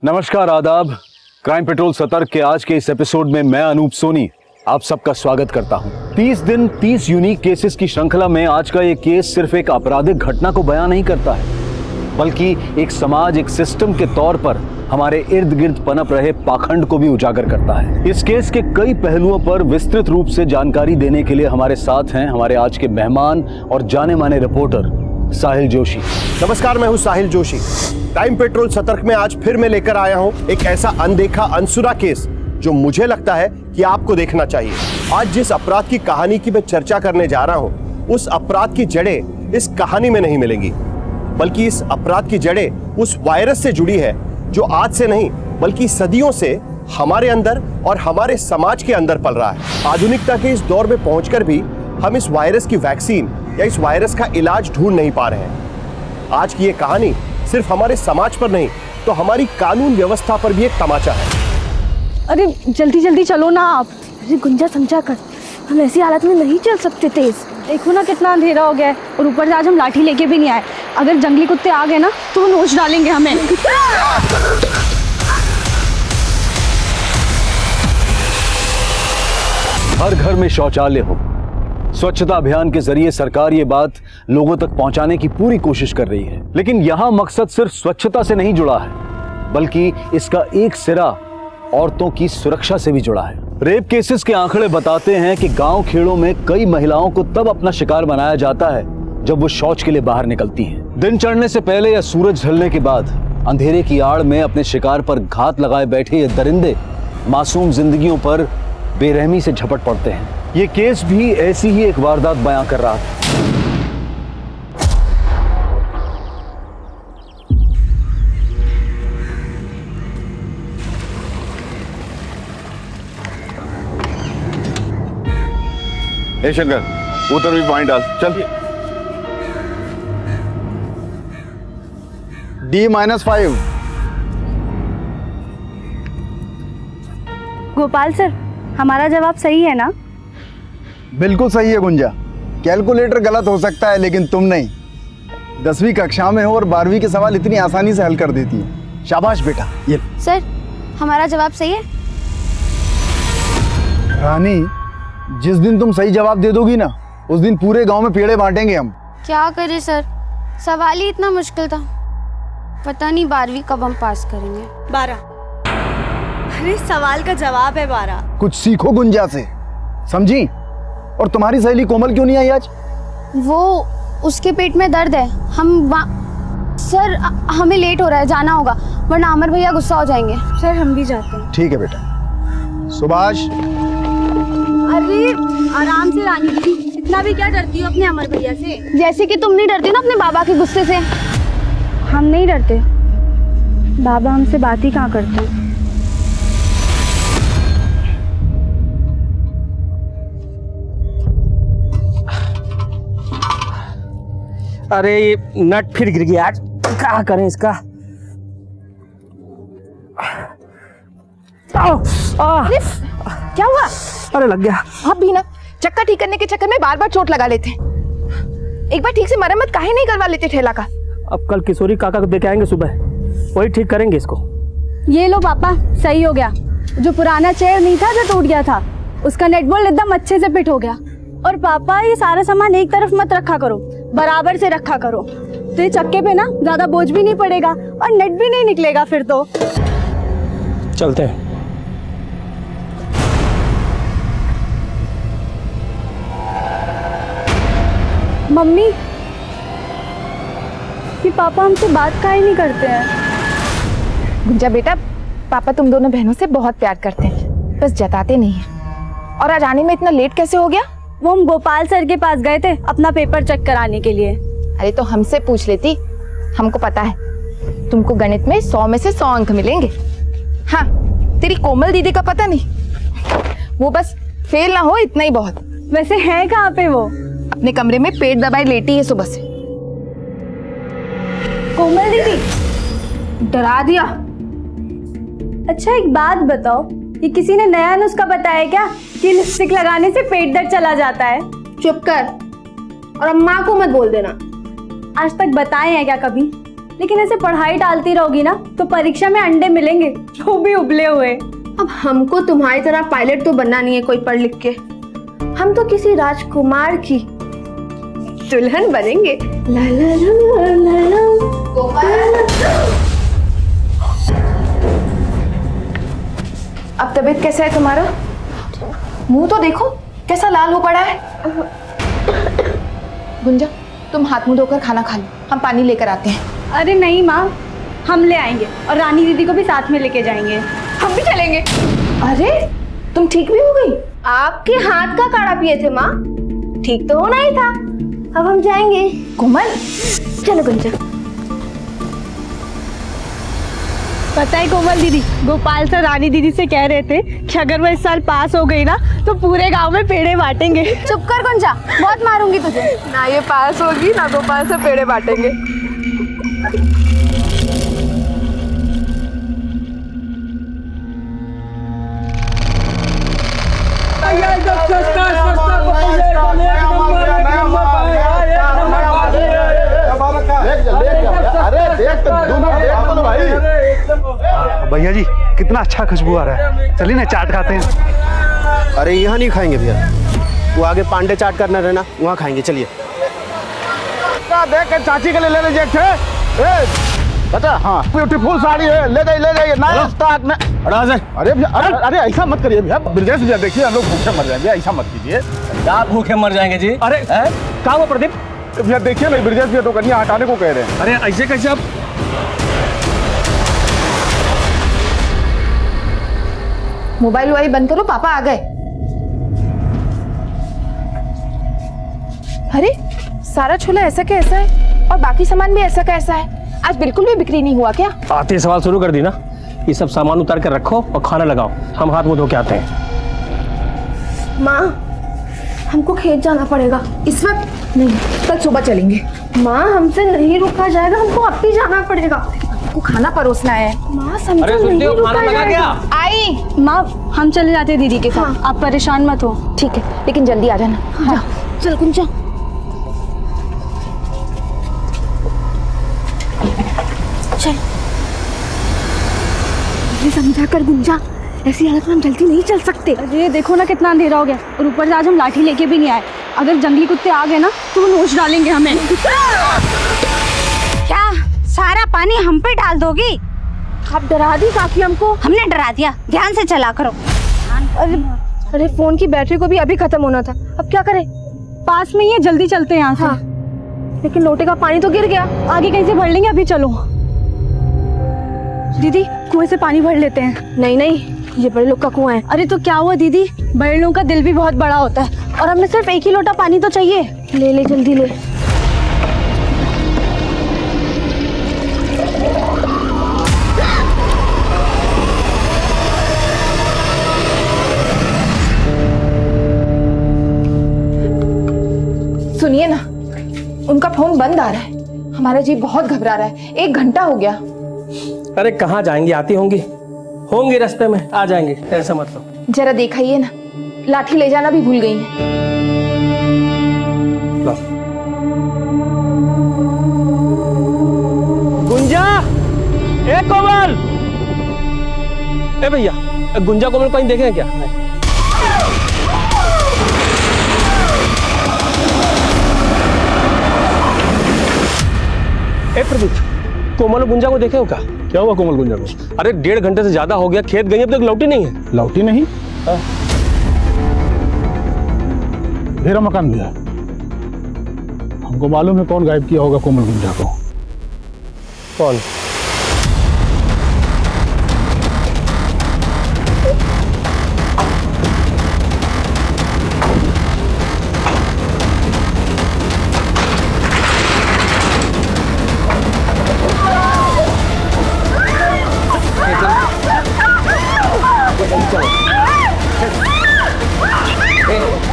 नमस्कार, आदाब। Crime petrol सतर्क के आज के इस एपिसोड में मैं अनूप सोनी आप सबका स्वागत करता हूं। 30 दिन 30 यूनिक केसेस की श्रृंखला में आज का ये केस सिर्फ एक आपराधिक घटना को बयां नहीं करता है, बल्कि एक समाज, एक सिस्टम के तौर पर हमारे इर्द गिर्द पनप रहे पाखंड को भी उजागर करता है। इस केस के कई पहलुओं पर विस्तृत रूप से जानकारी देने के लिए हमारे साथ हैं हमारे आज के मेहमान और जाने माने रिपोर्टर साहिल जोशी। नमस्कार, मैं हूं साहिल जोशी। क्राइम पेट्रोल सतर्क में आज फिर मैं लेकर आया हूं एक ऐसा अनदेखा अनसुना केस जो मुझे लगता है कि आपको देखना चाहिए। आज जिस अपराध की कहानी की मैं चर्चा करने जा रहा हूं, उस अपराध की जड़ें इस कहानी में नहीं मिलेंगी, बल्कि इस अपराध की जड़ें उस वायरस से जुड़ी है जो आज से नहीं बल्कि सदियों से हमारे अंदर और हमारे समाज के अंदर पल रहा है। आधुनिकता के इस दौर में पहुंचकर भी हम इस वायरस की वैक्सीन या इस वायरस का इलाज ढूंढ नहीं पा रहे हैं। आज की ये कहानी सिर्फ हमारे समाज पर नहीं तो हमारी कानून व्यवस्था पर भी एक तमाचा है। अरे जल्दी जल्दी चलो ना आप। अरे गुंजा समझा कर, हम ऐसी हालत में नहीं चल सकते तेज। देखो ना कितना अंधेरा हो गया है और ऊपर से आज हम लाठी लेके भी नहीं आए। अगर जंगली कुत्ते आ गए ना तो वो नोच डालेंगे हमें। हर घर में शौचालय हो, स्वच्छता अभियान के जरिए सरकार ये बात लोगों तक पहुंचाने की पूरी कोशिश कर रही है, लेकिन यहां मकसद सिर्फ स्वच्छता से नहीं जुड़ा है, बल्कि इसका एक सिरा औरतों की सुरक्षा से भी जुड़ा है। रेप केसेस के आंकड़े बताते हैं कि गांव खेड़ों में कई महिलाओं को तब अपना शिकार बनाया जाता है जब वो शौच के लिए बाहर निकलती हैं। दिन चढ़ने से पहले या सूरज ढलने के बाद अंधेरे की आड़ में अपने शिकार पर घात लगाए बैठे ये दरिंदे मासूम जिंदगियों पर बेरहमी से झपट पड़ते हैं। ये केस भी ऐसी ही एक वारदात बयां कर रहा था। ए शंकर, उतर भी पॉइंट डाल, चल। D-5। गोपाल सर, हमारा जवाब सही है ना? बिल्कुल सही है गुंजा। कैलकुलेटर गलत हो सकता है लेकिन तुम नहीं। 10वीं कक्षा में हो और 12वीं के सवाल इतनी आसानी से हल कर देती हो। शाबाश बेटा। ये सर, हमारा जवाब सही है। रानी, जिस दिन तुम सही जवाब दे दोगी ना, उस दिन पूरे गांव में पेड़े बांटेंगे हम। क्या करें सर, सवाल ही इतना मुश्किल था। पता नहीं 12वीं कब हम पास करेंगे। 12। अरे सवाल का जवाब है 12। कुछ सीखो गुंजा से, समझी? और तुम्हारी सहेली कोमल क्यों नहीं आई आज? वो उसके पेट में दर्द है। सर हमें लेट हो रहा है, जाना होगा वरना अमर भैया गुस्सा हो जाएंगे। सर हम भी जाते हैं। ठीक है बेटा। सुभाष। अरे आराम से रानी जी, इतना भी क्या डरती हो अपने अमर भैया से? जैसे कि तुम नहीं डरती ना अपने बाबा के गुस्से से। हम नहीं डरते, बाबा हमसे बात ही कहाँ करते हैं। अरे ये नट फिर गिर गया आज, क्या करें इसका। क्या हुआ? अरे लग गया। आप भी ना चक्का ठीक करने के चक्कर में बार बार चोट लगा लेते हैं। एक बार ठीक से मरम्मत काहे नहीं करवा लेते ठेला का? अब कल किशोरी काका को देके आएंगे सुबह, वही ठीक करेंगे इसको। ये लो पापा, सही हो गया। जो पुराना चेयर नहीं था जो टूट गया था, उसका नेट बोल्ट एकदम अच्छे से फिट हो गया। और पापा ये सारा सामान एक तरफ मत रखा करो, बराबर से रखा करो, तो ये चक्के पे ना ज्यादा बोझ भी नहीं पड़ेगा और नेट भी नहीं निकलेगा फिर तो। चलते हैं। मम्मी, ये पापा हमसे बात काहे नहीं करते हैं? गुंजा बेटा, पापा तुम दोनों बहनों से बहुत प्यार करते हैं, बस जताते नहीं हैं। और आज आने में इतना लेट कैसे हो गया? वो हम गोपाल सर के पास गए थे अपना पेपर चेक कराने के लिए। अरे तो हमसे पूछ लेती, हमको पता है तुमको गणित में 100 में से 100 अंक मिलेंगे। हाँ, तेरी कोमल दीदी का पता नहीं, वो बस फेल ना हो इतना ही बहुत। वैसे है कहाँ पे वो? अपने कमरे में पेट दबाए लेटी है सुबह से। कोमल दीदी, डरा दिया। अच्छा एक बात बताओ, ये किसी ने नया नुस्खा बताया क्या कि लिपस्टिक लगाने से पेट दर्द चला जाता है? चुप कर और अम्मा को मत बोल देना। आज तक बताए हैं क्या कभी? लेकिन ऐसे पढ़ाई टालती रहोगी ना तो परीक्षा में अंडे मिलेंगे, वो भी उबले हुए। अब हमको तुम्हारी तरह पायलट तो बनना नहीं है कोई पढ़ लिख के, हम तो किसी राजकुमार की दुल्हन बनेंगे। ला ला ला ला ला। अब तबीयत कैसा है तुम्हारा? मुंह तो देखो कैसा लाल हो पड़ा है। गुंजा तुम हाथ मुंह धोकर खाना खा लो, हम पानी लेकर आते हैं। अरे नहीं माँ, हम ले आएंगे और रानी दीदी को भी साथ में लेके जाएंगे। हम भी चलेंगे। अरे तुम ठीक भी हो गई? आपके हाथ का काढ़ा पिए थे माँ, ठीक तो होना ही था। अब हम जाएंगे। कोमल चलो गुंजा। पता है कोमल दीदी, गोपाल सर रानी दीदी से कह रहे थे कि अगर वो इस साल पास हो गई ना तो पूरे गांव में पेड़े बांटेंगे। चुप कर गुंजा, बहुत मारूंगी तुझे। ना ये पास होगी ना गोपाल से पेड़े बांटेंगे। भैया जी कितना अच्छा खुशबू आ रहा है, चलिए ना चाट खाते हैं। अरे यहाँ नहीं खाएंगे भैया, वो आगे पांडे चाट करना रहना, वहाँ खाएंगे। चलिए। देख के चाची के लिए ले लीजिए बता। हाँ ब्यूटीफुल साड़ी है, ले जाइए नाइस स्टॉक में। अरे अरे ऐसा मत करिए भैया, ब्रजेश भैया देखिए हम लोग भूखे मर जाएंगे, ऐसा मत कीजिए। क्या भूखे मर जाएंगे जी? अरे क्या हुआ प्रदीप? भैया देखिए ना, ब्रजेश भैया तो कन्या हटाने को कह रहे हैं। अरे ऐसे कैसे? अब मोबाइल वाली बंद करो, पापा आ गए। अरे सारा छोला ऐसा का ऐसा है और बाकी सामान भी ऐसा का ऐसा है, आज बिल्कुल भी बिक्री नहीं हुआ क्या? आते सवाल शुरू कर दी ना। ये सब सामान उतार कर रखो और खाना लगाओ, हम हाथ मुंह धो के आते हैं। माँ हमको खेत जाना पड़ेगा इस वक्त नहीं, कल सुबह चलेंगे। माँ हमसे नहीं रुका जाएगा, हमको अब भी जाना पड़ेगा। आपको खाना परोसना है। माँ समझो नहीं रुका जाएगा। आई माँ हम चले जाते हैं दीदी के साथ, आप परेशान मत हो। ठीक है, लेकिन जल्दी आ जाना। हाँ। चल गुंजा। चल समझा कर गुंजा, ऐसी हालत में हम जल्दी नहीं चल सकते। अरे देखो ना कितना अंधेरा हो गया, और ऊपर से आज हम लाठी लेके भी नहीं आए। अगर जंगली कुत्ते आ गए ना तो वो नोच डालेंगे हमें। क्या सारा पानी हम पे डाल दोगी? आप डरा दी काफी हमको। हमने डरा दिया, ध्यान से चला करो। अरे फोन की बैटरी को भी अभी खत्म होना था, अब क्या करें? पास में ही है, जल्दी चलते हैं यहाँ से। हाँ, लेकिन लोटे का पानी तो गिर गया, आगे कहीं से भर लेंगे। अभी चलो दीदी, कुएं से पानी भर लेते हैं। नहीं नहीं, ये बड़े लोग का कुआं है। अरे तो क्या हुआ दीदी, बड़े लोगों का दिल भी बहुत बड़ा होता है, और हमें सिर्फ एक ही लोटा पानी तो चाहिए। ले ले जल्दी ले। सुनिए ना, उनका फोन बंद आ रहा है, हमारा जी बहुत घबरा रहा है। 1 घंटा हो गया। अरे कहाँ जाएंगे, आती होंगी रास्ते में, आ जाएंगे, टेंशन मत लो। जरा दिखाइए ना, लाठी ले जाना भी भूल गई है। गुंजा, ए कोमल, ए भैया, गुंजा कोमल कहीं देखे क्या? ए प्रदीप, कोमल और गुंजा को देखे हो क्या? क्या हुआ कोमल गुंजा को? अरे 1.5 घंटे से ज्यादा हो गया, खेत गई अब तक लौटी नहीं है। लौटी नहीं? मेरा मकान भी है, हमको मालूम है कौन गायब किया होगा कोमल गुंजा को। कौन?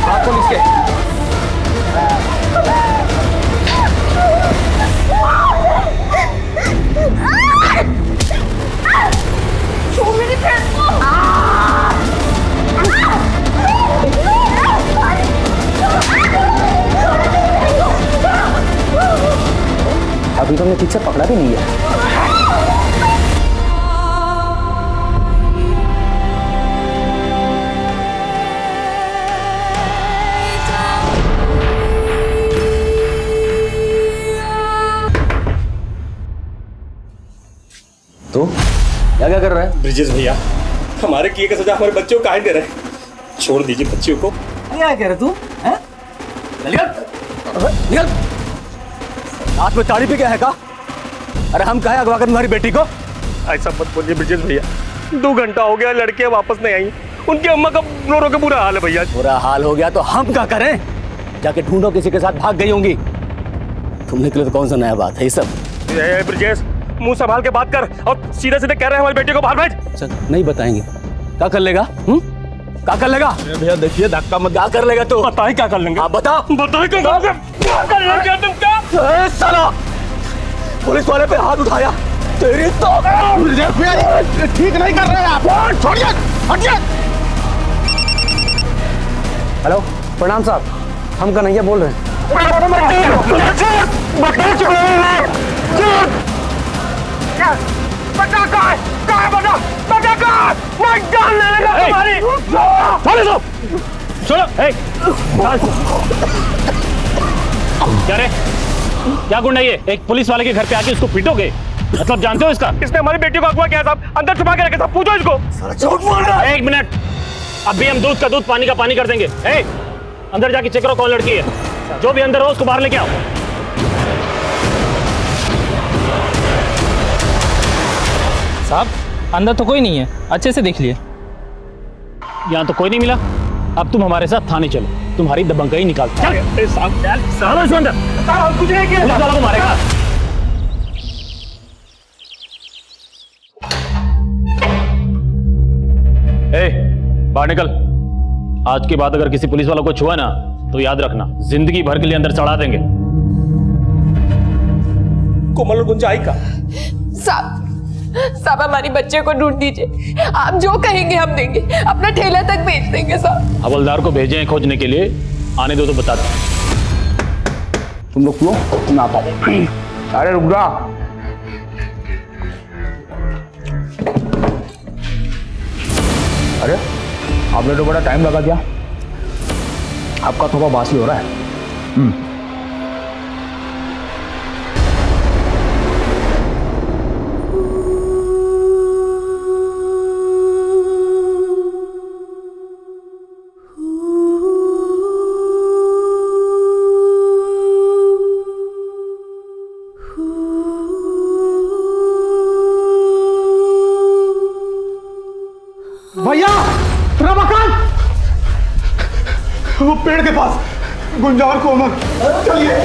हाथ खोल इसके। ठीक से पकड़ा भी नहीं है। तो क्या क्या कर रहा है? ब्रिजेश भैया, हमारे किए का सजा हमारे बच्चों को काहे दे रहे हैं? छोड़ दीजिए बच्चियों को। क्या कह रहे तू? हैं? निकल! हाथ में ताड़ी पे क्या है का? अरे हम कहे अगवा कर तुम्हारी बेटी को? ऐसा मत बोलिए ब्रिजेश भैया, 2 घंटा हो गया, लड़कियां वापस नहीं आई। उनकी अम्मा का रो रो के बुरा हाल है भैया। बुरा हाल हो गया तो हम क्या करें? जाके ढूंढो, किसी के साथ भाग गई होंगी। तुम निकले तो कौन सा नया बात है ये सब? ब्रिजेश, मुंह संभाल के बात कर और सीधे सीधे कह रहे हैं हमारी बेटी को बाहर भेज। चल, नहीं बताएंगे। क्या कर लेगा? क्या कर लेगा? भैया देखिए, धक्का मत। क्या कर लेगा तू? बताए क्या कर लेंगे? आप बता। बताए क्या कर लेंगे तुम? क्या साला पुलिस वाले पे हाथ उठाया तेरी तो। ठीक नहीं कर रहे आप, छोड़िए, हटिए। हेलो, प्रणाम साहब, हम कन्हैया बोल रहे हैं। क्या रे, क्या गुंडा ये? एक पुलिस वाले के घर पे आके उसको पीटोगे? मतलब जानते हो इसका? इसने हमारी बेटी को अगवा किया साहब, अंदर छुपा के रखे साहब, पूछो इसको। झूठ बोल रहा है। 1 मिनट, अभी हम दूध का दूध, पानी का पानी कर देंगे। अंदर जाके चेक करो कौन लड़की है। जो भी अंदर हो उसको बाहर लेके आओ। साहब, अंदर तो कोई नहीं है, अच्छे से देख लिए। यहाँ तो कोई नहीं मिला। अब तुम हमारे साथ थाने चलो, तुम्हारी दबंगई निकाल। चल साहब, चल अंदर, कुछ नहीं किया, पुलिस वालों को मारेगा। बाहर निकल। आज के बाद अगर किसी पुलिस वालों को छुआ ना तो याद रखना, जिंदगी भर के लिए अंदर चढ़ा देंगे। कोमल और गुंजा आई का? साहब हमारी बच्चे को ढूंढ दीजिए, आप जो कहेंगे हम देंगे, अपना ठेला तक भेज देंगे साहब। हवलदार को भेजे हैं खोजने के लिए, आने दो तो बता दो। तुम लोग क्यों? तुम आता है। अरे रुक जा। अरे आपने तो बड़ा टाइम लगा दिया, आपका थोड़ा बासी हो रहा है। भैया, रमाकांत, वो पेड़ के पास गुंजा और कोमल, चलिए।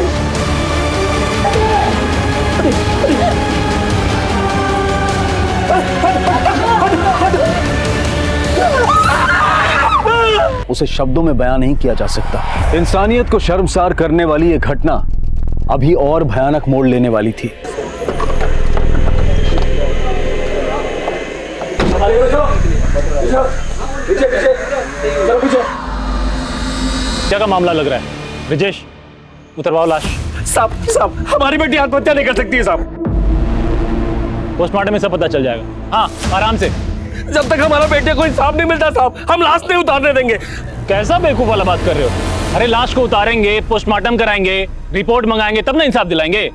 उसे शब्दों में बयान नहीं किया जा सकता। इंसानियत को शर्मसार करने वाली ये घटना अभी और भयानक मोड़ लेने वाली थी। क्या का मामला लग रहा है? ब्रिजेश, उतरवाओ लाश। साहब, हमारी बेटी आत्महत्या नहीं कर सकती है साहब। पोस्टमार्टम में सब पता चल जाएगा। हाँ, आराम से। जब तक हमारा बेटे को इंसाफ नहीं मिलता साहब, हम लाश नहीं उतारने देंगे। कैसा बेवकूफ वाला बात कर रहे हो? अरे लाश को उतारेंगे, पोस्टमार्टम कराएंगे, रिपोर्ट मंगाएंगे, तब ना इंसाफ दिलाएंगे।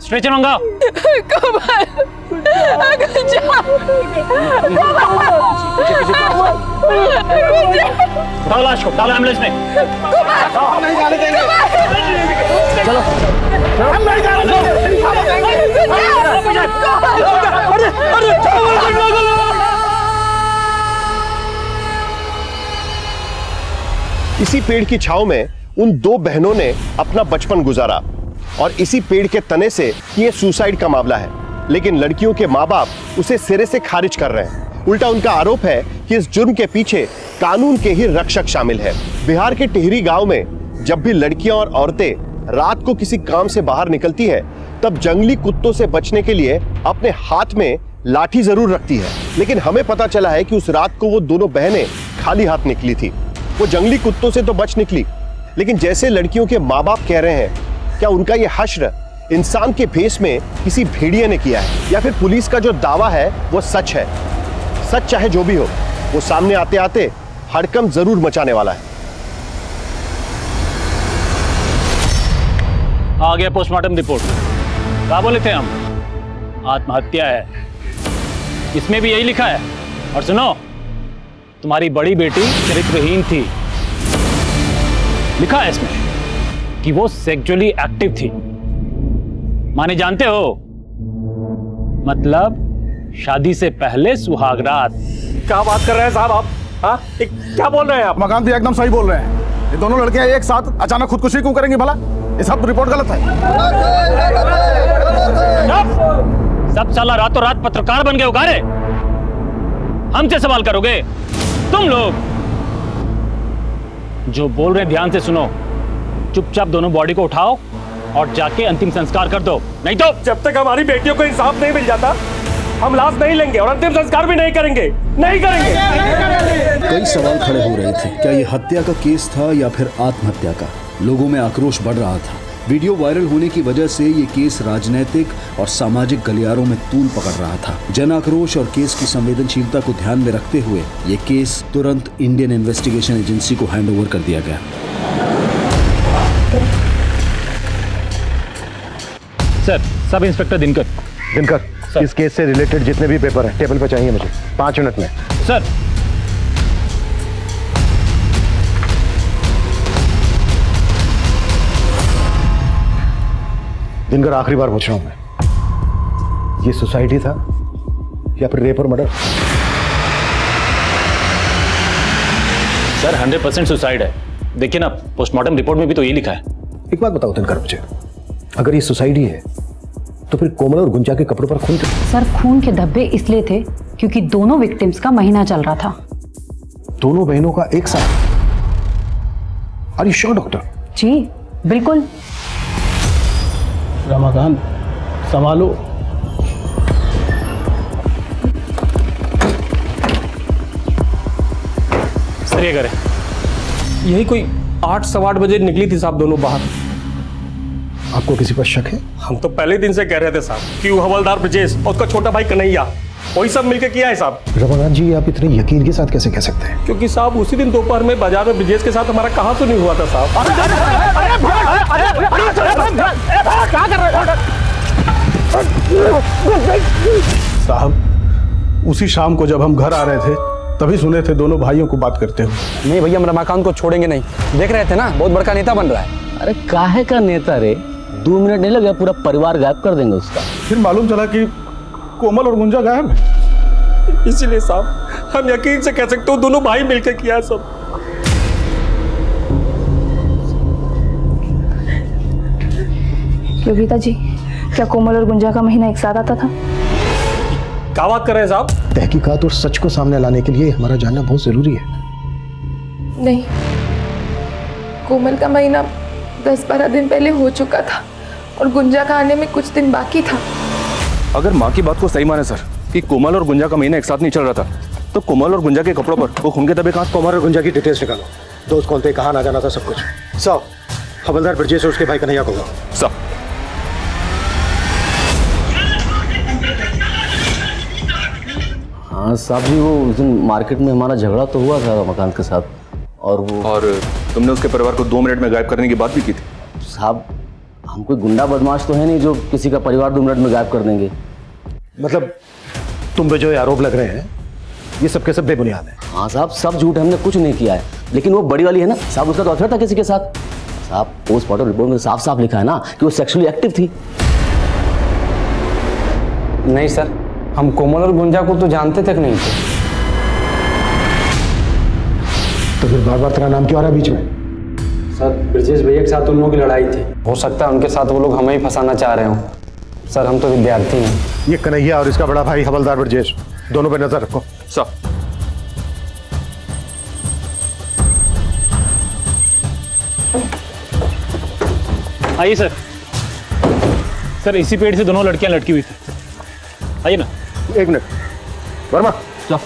स्ट्रेचर मंगाओ। उठाओ लाश को, डालो एम्बुलेंस में। हम नहीं जाने देंगे। चलो, हम नहीं जाने देंगे। इसी पेड़ की छांव में उन 2 बहनों ने अपना बचपन गुजारा और इसी पेड़ के तने से ये सुसाइड का मामला है। लेकिन लड़कियों के माँ बाप उसे सिरे से खारिज कर रहे हैं। उल्टा उनका आरोप है कि इस जुर्म के पीछे कानून के ही रक्षक शामिल है। बिहार के टिहरी गांव में जब भी लड़कियां और औरतें रात को किसी काम से बाहर निकलती है, तब जंगली कुत्तों से बचने के लिए अपने हाथ में लाठी जरूर रखती है। लेकिन हमें पता चला है कि उस रात को वो दोनों बहनें खाली हाथ निकली थी। वो जंगली कुत्तों से तो बच निकली, लेकिन जैसे लड़कियों के माँ बाप कह रहे हैं, क्या उनका ये हश्र इंसान के भेष में किसी भेड़िए ने किया है या फिर पुलिस का जो दावा है वो सच है। सच चाहे जो भी हो, वो सामने आते आते हड़कंप जरूर मचाने वाला है। आ गया पोस्टमार्टम रिपोर्ट। क्या बोले थे हम? आत्महत्या है, इसमें भी यही लिखा है। और सुनो, तुम्हारी बड़ी बेटी चरित्रहीन थी, लिखा है इसमें कि वो सेक्सुअली एक्टिव थी। माने जानते हो, मतलब शादी से पहले सुहागरात। क्या बात कर रहे हैं साहब आप? हाँ, क्या बोल रहे हैं आप? मकान भी एकदम सही बोल रहे हैं। ये दोनों लड़कियां एक साथ अचानक खुदकुशी क्यों करेंगी भला? ये सब रिपोर्ट गलत है। सब साला रातों रात पत्रकार बन गए हो गारे? हमसे सवाल करोगे तुम लोग? जो बोल रहे हैं ध्यान से सुनो। चुपचाप दोनों बॉडी को उठाओ और जाके अंतिम संस्कार कर दो, नहीं तो जब तक हमारी बेटियों को इंसाफ नहीं मिल जाता हम लाश नहीं लेंगे और अंतिम संस्कार भी नहीं करेंगे। नहीं करेंगे। कई सवाल खड़े हो रहे थे। क्या ये हत्या का केस था या फिर आत्महत्या का? लोगों में आक्रोश बढ़ रहा था। वीडियो वायरल होने की वजह से ये केस राजनीतिक और सामाजिक गलियारों में तूल पकड़ रहा था। जन आक्रोश और केस की संवेदनशीलता को ध्यान में रखते हुए ये केस तुरंत इंडियन इन्वेस्टिगेशन एजेंसी को हैंडओवर कर दिया गया। Sir, sub inspector Dinkar. इस केस से रिलेटेड जितने भी पेपर हैं टेबल पर चाहिए मुझे 5 मिनट में। सर, दिनकर, आखिरी बार पूछ रहा हूं मैं, ये सोसाइटी था या फिर रेप और मर्डर? सर 100% सुसाइड है। देखिए ना, पोस्टमार्टम रिपोर्ट में भी तो ये लिखा है। एक बात बताओ दिनकर मुझे, अगर ये सोसाइटी है तो फिर कोमल और गुंजा के कपड़ों पर खून क्यों? सर, खून के धब्बे इसलिए थे क्योंकि दोनों विक्टिम्स का महीना चल रहा था। दोनों बहनों का एक साथ? Are you sure doctor? जी बिल्कुल। रमाकांत, संभालो। सर ये करें। यही कोई 8 सवा 8 बजे निकली थी साहब दोनों बाहर। आपको किसी पर शक है? हम तो पहले दिन से कह रहे थे साहब कि वो हवलदार ब्रजेश और उसका छोटा भाई कन्हैया वही सब मिलकर किया है साहब। रमाकांत जी, आप इतने यकीन के साथ कैसे कह सकते हैं? क्योंकि साहब उसी दिन दोपहर में बाजार में ब्रजेश के साथ हमारा कहाँ तो नहीं हुआ था साहब। क्या कर रहे साहब, उसी शाम को जब हम घर आ रहे थे तभी सुने थे दोनों भाइयों को बात करते हुए। नहीं भैया, हम रमाकांत को छोड़ेंगे नहीं। देख रहे थे ना, बहुत बड़का नेता बन रहा है। अरे काहे का नेता रे? 2 मिनट नहीं लगे, पूरा परिवार गायब कर देंगे उसका। फिर मालूम चला कि कोमल और गुंजा गायब है। इसीलिए साहब हम यकीन से कह सकते हो दोनों भाई मिलकर किया है सब। योगिता जी, क्या कोमल और गुंजा का महीना एक साथ आता था? क्या बात कर रहे हैं साहब? तहकीकात और सच को सामने लाने के लिए हमारा जानना बहुत जरूरी है। नहीं, कोमल का महीना 10-12 दिन पहले हो चुका था और गुंजा का आने में कुछ दिन बाकी था। अगर माँ की बात को सही माने सर कि कोमल और गुंजा का महीना एक साथ नहीं चल रहा था, तो कोमल और गुंजा के कपड़ों पर वो खून के धब्बे कहाँ? कोमल और गुंजा की डिटेल्स निकालो, दोस्त कौन थे, कहाँ ना जाना था, सब कुछ। सब हवलदार ब्रजेश और उसके भाई कन्हैया को सब। हाँ साहब जी, वो उस दिन मार्केट में हमारा झगड़ा तो हुआ था रमाकांत के साथ, और तुमने उसके परिवार को 2 मिनट में गायब करने की बात भी की थी। साहब, हम कोई गुंडा बदमाश तो है नहीं जो किसी का परिवार 2 मिनट में गायब कर देंगे। मतलब तुम पे जो आरोप लग रहे हैं ये सब के सब बेबुनियाद है? हाँ साहब, सब झूठ है, हमने कुछ नहीं किया है। लेकिन वो बड़ी वाली है ना साहब, उसका तो अफेयर था किसी के साथ। साहब, पोस्टमार्टम रिपोर्ट में साफ साफ लिखा है ना कि वो सेक्सुअली एक्टिव थी। नहीं सर, हम कोमल और गुंजा को तो जानते तक नहीं थे। तो फिर बार बार तेरा नाम क्यों आ रहा है बीच में? सर, ब्रजेश भैया के साथ उन लोगों की लड़ाई थी। हो सकता है उनके साथ वो लोग हमें ही फंसाना चाह रहे हो। सर, हम तो विद्यार्थी हैं। ये कन्हैया और इसका बड़ा भाई हवलदार ब्रजेश, दोनों पे नजर रखो। सब। आइए सर। सर, इसी पेड़ से दोनों लड़कियां लटकी हुई थी। आइए ना। 1 मिनट, वर्मा जाओ।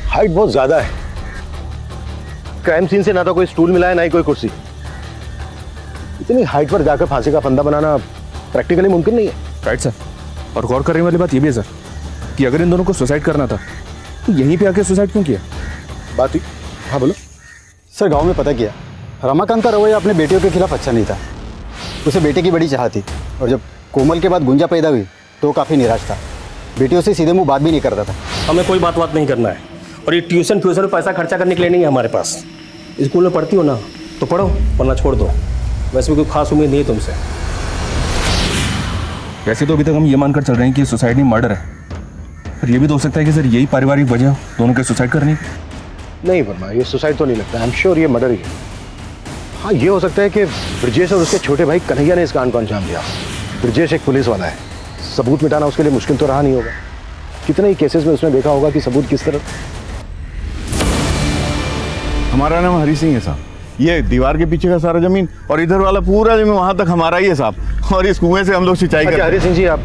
हाइट बहुत ज्यादा है, क्राइम सीन से ना तो कोई स्टूल मिला है ना ही कोई कुर्सी। इतनी हाइट पर जाकर फांसी का फंदा बनाना प्रैक्टिकली मुमकिन नहीं है। Right sir. और गौर करने वाली बात यह भी है सर कि अगर इन दोनों को सुसाइड करना था तो यहीं पे आके सुसाइड क्यों किया? बात ही। हाँ बोलो। सर गांव में पता किया, रमाकांत का रवैया अपने बेटियों के खिलाफ अच्छा नहीं था। उसे बेटे की बड़ी चाह थी और जब कोमल के बाद गुंजा पैदा हुई तो काफ़ी निराश था। बेटियों से सीधे मुंह बात भी नहीं करता था। हमें कोई बात नहीं करना है और ये ट्यूशन में पैसा खर्चा करने के लिए नहीं है हमारे पास। स्कूल में पढ़ती हो ना तो पढ़ो, वरना छोड़ दो। वैसे भी कोई खास उम्मीद नहीं है तुमसे। वैसे तो अभी तक हम ये मानकर चल रहे हैं कि सुसाइड नहीं मर्डर है, पर ये भी तो हो सकता है कि सर यही पारिवारिक वजह हो दोनों के सुसाइड करने की। नहीं वर्मा, ये सुसाइड तो नहीं लगता। आई एम श्योर ये मर्डर ही है। हाँ, ये हो सकता है कि ब्रजेश और उसके छोटे भाई कन्हैया ने इस कांड को अंजाम दिया। ब्रजेश एक पुलिस वाला है, सबूत मिटाना उसके लिए मुश्किल तो रहा नहीं होगा। कितने ही केसेस में उसने देखा होगा कि सबूत किस तरह। हमारा नाम हरी सिंह है साहब। ये दीवार के पीछे का सारा जमीन और इधर वाला पूरा जमीन वहां तक हमारा ही है साहब। और इस कुएं से हम लोग सिंचाई करते हैं। हरी सिंह जी, आप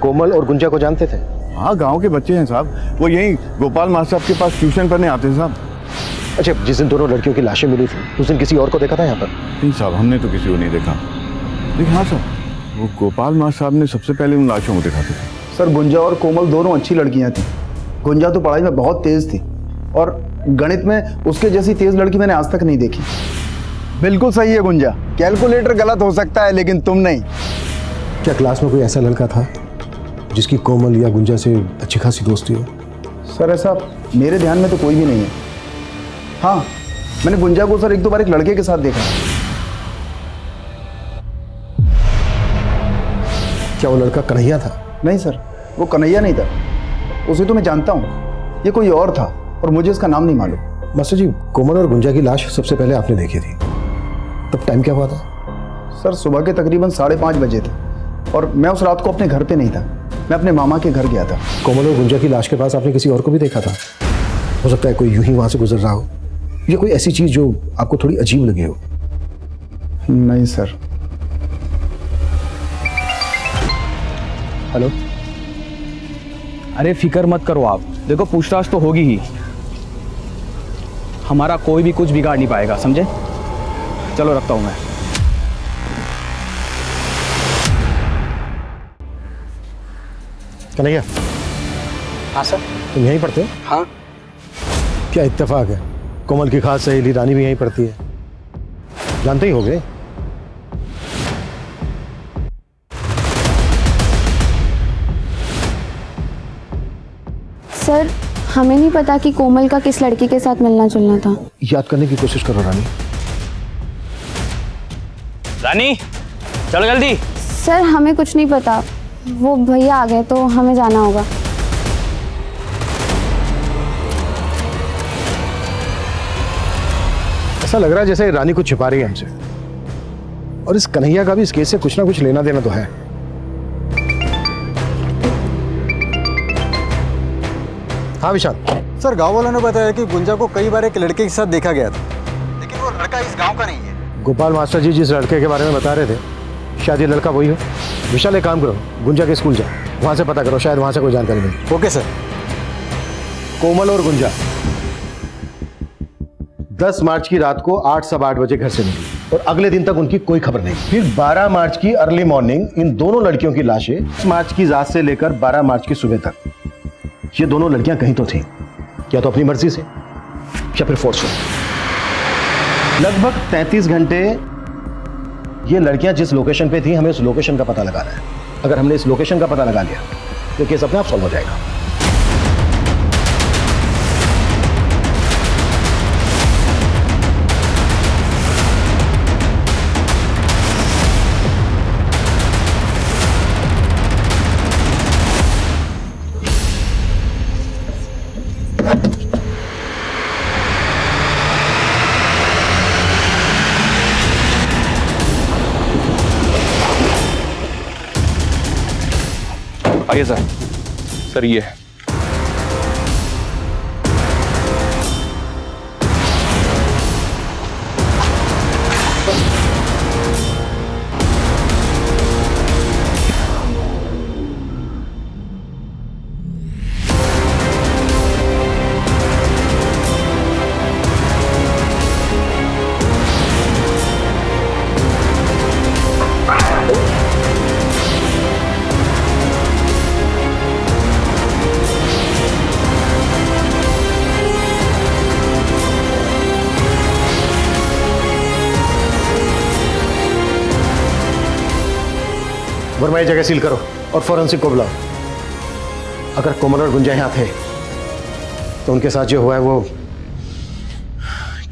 कोमल और गुंजा को जानते थे? हाँ, गांव के बच्चे हैं साहब। वो यहीं गोपाल मास्टर साहब के पास ट्यूशन पढ़ने आते हैं साहब। अच्छा, जिस दिन दोनों लड़कियों की लाशें मिली थी उस दिन किसी और को देखा था यहाँ पर? नहीं साहब, हमने तो किसी को नहीं देखा। लेकिन हाँ साहब, वो गोपाल मास्टर साहब ने सबसे पहले उन लाशों को देखा था। सर गुंजा और कोमल दोनों अच्छी लड़कियां थी। गुंजा तो पढ़ाई में बहुत तेज थी और गणित में उसके जैसी तेज लड़की मैंने आज तक नहीं देखी। बिल्कुल सही है गुंजा, कैलकुलेटर गलत हो सकता है लेकिन तुम नहीं। क्या क्लास में कोई ऐसा लड़का था जिसकी कोमल या गुंजा से अच्छी खासी दोस्ती हो? सर ऐसा मेरे ध्यान में तो कोई भी नहीं है। हाँ, मैंने गुंजा को सर एक दो बार एक लड़के के साथ देखा। क्या वो लड़का कन्हैया था? नहीं सर, वो कन्हैया नहीं था। उसे तो मैं जानता हूँ, ये कोई और था और मुझे इसका नाम नहीं मालूम। मास्टर जी, कोमल और गुंजा की लाश सबसे पहले आपने देखी थी, तब टाइम क्या हुआ था? सर सुबह के तकरीबन 5:30 बजे थे और मैं उस रात को अपने घर पे नहीं था, मैं अपने मामा के घर गया था। कोमल और गुंजा की लाश के पास आपने किसी और को भी देखा था? हो सकता है कोई यूं ही वहां से गुजर रहा हो, या कोई ऐसी चीज जो आपको थोड़ी अजीब लगी हो? नहीं सर। हेलो। अरे फिक्र मत करो आप, देखो पूछताछ तो होगी ही, हमारा कोई भी कुछ बिगाड़ नहीं पाएगा, समझे? चलो रखता हूं मैं। कन्हैया। हाँ सर। तुम यहीं पढ़ते हो? हाँ। क्या इत्तेफाक है, कोमल की खास सहेली रानी भी यहीं पढ़ती है। जानते ही होगे। सर हमें नहीं पता कि कोमल का किस लड़की के साथ मिलना जुलना था। याद करने की कोशिश करो रानी। रानी चलो जल्दी। सर हमें कुछ नहीं पता, वो भैया आ गए तो हमें जाना होगा। ऐसा लग रहा है जैसे रानी कुछ छिपा रही है हमसे, और इस कन्हैया का भी इस केस से कुछ ना कुछ लेना देना तो है। हाँ विशाल। सर गांव वालों ने बताया कि गुंजा को कई बार एक लड़के के साथ देखा गया था, लेकिन वो लड़का इस गांव का नहीं है। गोपाल मास्टर जी जिस लड़के के बारे में बता रहे थे, शायद ये लड़का वही हो। विशाल एक काम करो, गुंजा के स्कूल जाओ, वहां से पता करो, शायद वहां से कोई जानकारी मिले। Okay sir. कोमल और गुंजा 10 मार्च की रात को 8 सवा 8 बजे घर से निकली और अगले दिन तक उनकी कोई खबर नहीं। फिर 12 मार्च की अर्ली मॉर्निंग इन दोनों लड़कियों की लाशें 10 मार्च की रात से लेकर 12 मार्च की सुबह तक, ये दोनों लड़कियां कहीं तो थीं, या तो अपनी मर्जी से या फिर फोर्सफुल। लगभग 33 घंटे ये लड़कियां जिस लोकेशन पे थी, हमें उस लोकेशन का पता लगाना है। अगर हमने इस लोकेशन का पता लगा लिया तो केस अपने आप सॉल्व हो जाएगा। आइए सर। सर ये वर्मा, ये जगह सील करो और फॉरेंसिक को बुलाओ। अगर कोमल और गुंजा यहाँ थे तो उनके साथ जो हुआ है वो